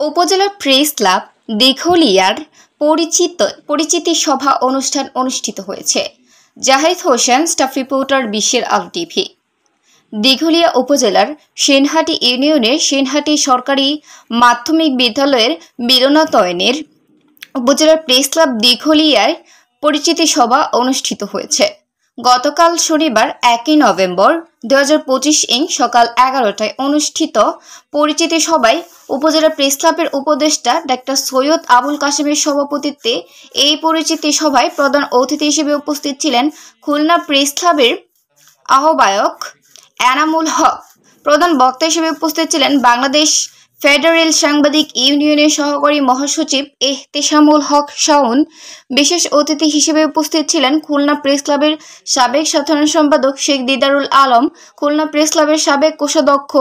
উপজেলা press club দিঘলিয়ার পরিচিতি সভা অনুষ্ঠান অনুষ্ঠিত হয়েছে। জাহিদ হোসেন, স্টাফ রিপোর্টার, বিশ্বের আলো টিভি। দিঘলিয়া উপজেলার সেনহাটি ইউনিয়নের সেনহাটি সরকারি মাধ্যমিক বিদ্যালয়ের মিলনায়তনের উপজেলা প্রেস ক্লাব দিঘলিয়ায় পরিচিতি সভা অনুষ্ঠিত হয়েছে। গতকাল শনিবার 1 নভেম্বর 2025 সকাল 11টায় অনুষ্ঠিত পরিচিতি সভায় উপজেলা প্রেস ক্লাবের উপদেষ্টা ডাক্তার সৈয়দ আবুল কাশেমের সভাপতিত্বে এই পরিচিতি সভায় প্রধান অতিথি হিসেবে উপস্থিত ছিলেন খুলনা প্রেস ক্লাবের আহ্বায়ক এনামুল হক। প্রধান বক্তা হিসেবে উপস্থিত ছিলেন বাংলাদেশ ফেডারেল সাংবাদিক ইউনিয়নের সহকারী মহাসচিব এহতেশামুল হক শাওন। বিশেষ অতিথি হিসেবে উপস্থিত ছিলেন খুলনা প্রেস ক্লাবের সাবেক সাধারণ সম্পাদক শেখ দিদারুল আলম, খুলনা প্রেস ক্লাবের সাবেক কোষাধ্যক্ষ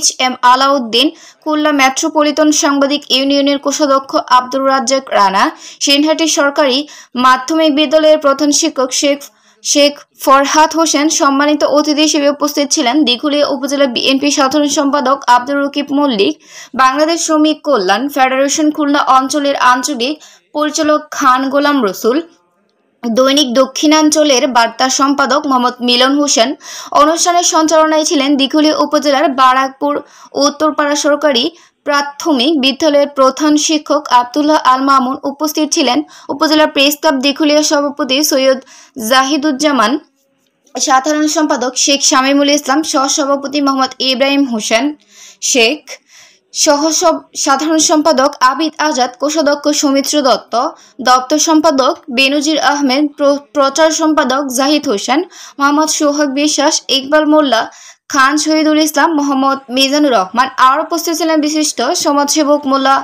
HM আলাউদ্দিন, খুলনা মেট্রোপলিটন সাংবাদিক ইউনিয়নের কোষাধ্যক্ষ আব্দুর রাজ্জাক রানা, সেনহাটি সরকারি মাধ্যমিক বিদ্যালয়ের প্রধান শিক্ষক শেখ ফরহাদ হোসেন। সম্মানিত অতিথি হিসেবে উপস্থিত ছিলেন দিঘলিয়া উপজেলা বিএনপি সাধারণ সম্পাদক আব্দুর রকিব মল্লিক, বাংলাদেশ শ্রমিক কল্যাণ ফেডারেশন খুলনা অঞ্চলের আঞ্চলিক পরিচালক খান গোলাম রসুল, দৈনিক দক্ষিণাঞ্চলের বার্তা সম্পাদক মোহাম্মদ মিলন হোসেন। অনুষ্ঠানের সঞ্চালনায় ছিলেন দিঘলিয়া উপজেলার বারাকপুর উত্তরপাড়া সরকারি প্রাথমিক বিদ্যালয়ের প্রধান শিক্ষক আব্দুল্লাহ আল মামুন। উপস্থিত ছিলেন উপজেলা প্রেস ক্লাব দিঘলিয়া সভাপতি সৈয়দ জাহিদুজ্জামান, সাধারণ সম্পাদক শেখ শামীমুল ইসলাম, সহ-সভাপতি মোহাম্মদ ইব্রাহিম হোসেন শেখ, সাধারণ সম্পাদক আবিদ আজাদ, কোষাধ্যক্ষ সৌমিত্র দত্ত, দপ্তর সম্পাদক বেনজির আহমেদ, প্রচার সম্পাদক জাহিদ হোসেন, মোহাম্মদ সোহাগ বিশ্বাস, ইকবাল মোল্লা খান, শহীদুল ইসলাম, মোহাম্মদ মিজানুর রহমান। আর উপস্থিত ছিলেন বিশিষ্ট সমাজসেবক মোল্লা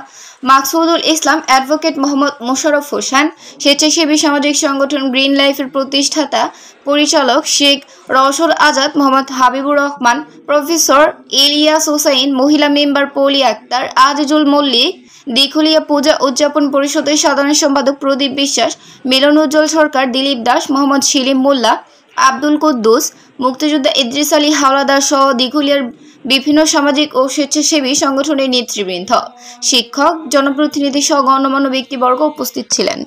মাকসুদুল ইসলাম, অ্যাডভোকেট মোহাম্মদ মোশাররফ হোসেন, স্বেচ্ছাসেবী সামাজিক সংগঠন গ্রিন লাইফের প্রতিষ্ঠাতা পরিচালক শেখ রওশন আজাদ, মোহাম্মদ হাবিবুর রহমান, প্রফেসর ইলিয়াস হোসাইন, মহিলা মেম্বার পলি আক্তার, আজিজুল মল্লিক, দিঘলিয়া পূজা উদযাপন পরিষদের সাধারণ সম্পাদক প্রদীপ বিশ্বাস, মিলন উজ্জ্বল সরকার, দিলীপ দাস, মোহাম্মদ সেলিম মোল্লা, আব্দুল কুদ্দুস, মুক্তিযোদ্ধা ইদ্রিস আলী হাওলাদার সহ দিঘলিয়ার বিভিন্ন সামাজিক ও স্বেচ্ছাসেবী সংগঠনের নেতৃবৃন্দ, শিক্ষক, জনপ্রতিনিধি সহ গণ্যমান্য ব্যক্তিবর্গ উপস্থিত ছিলেন।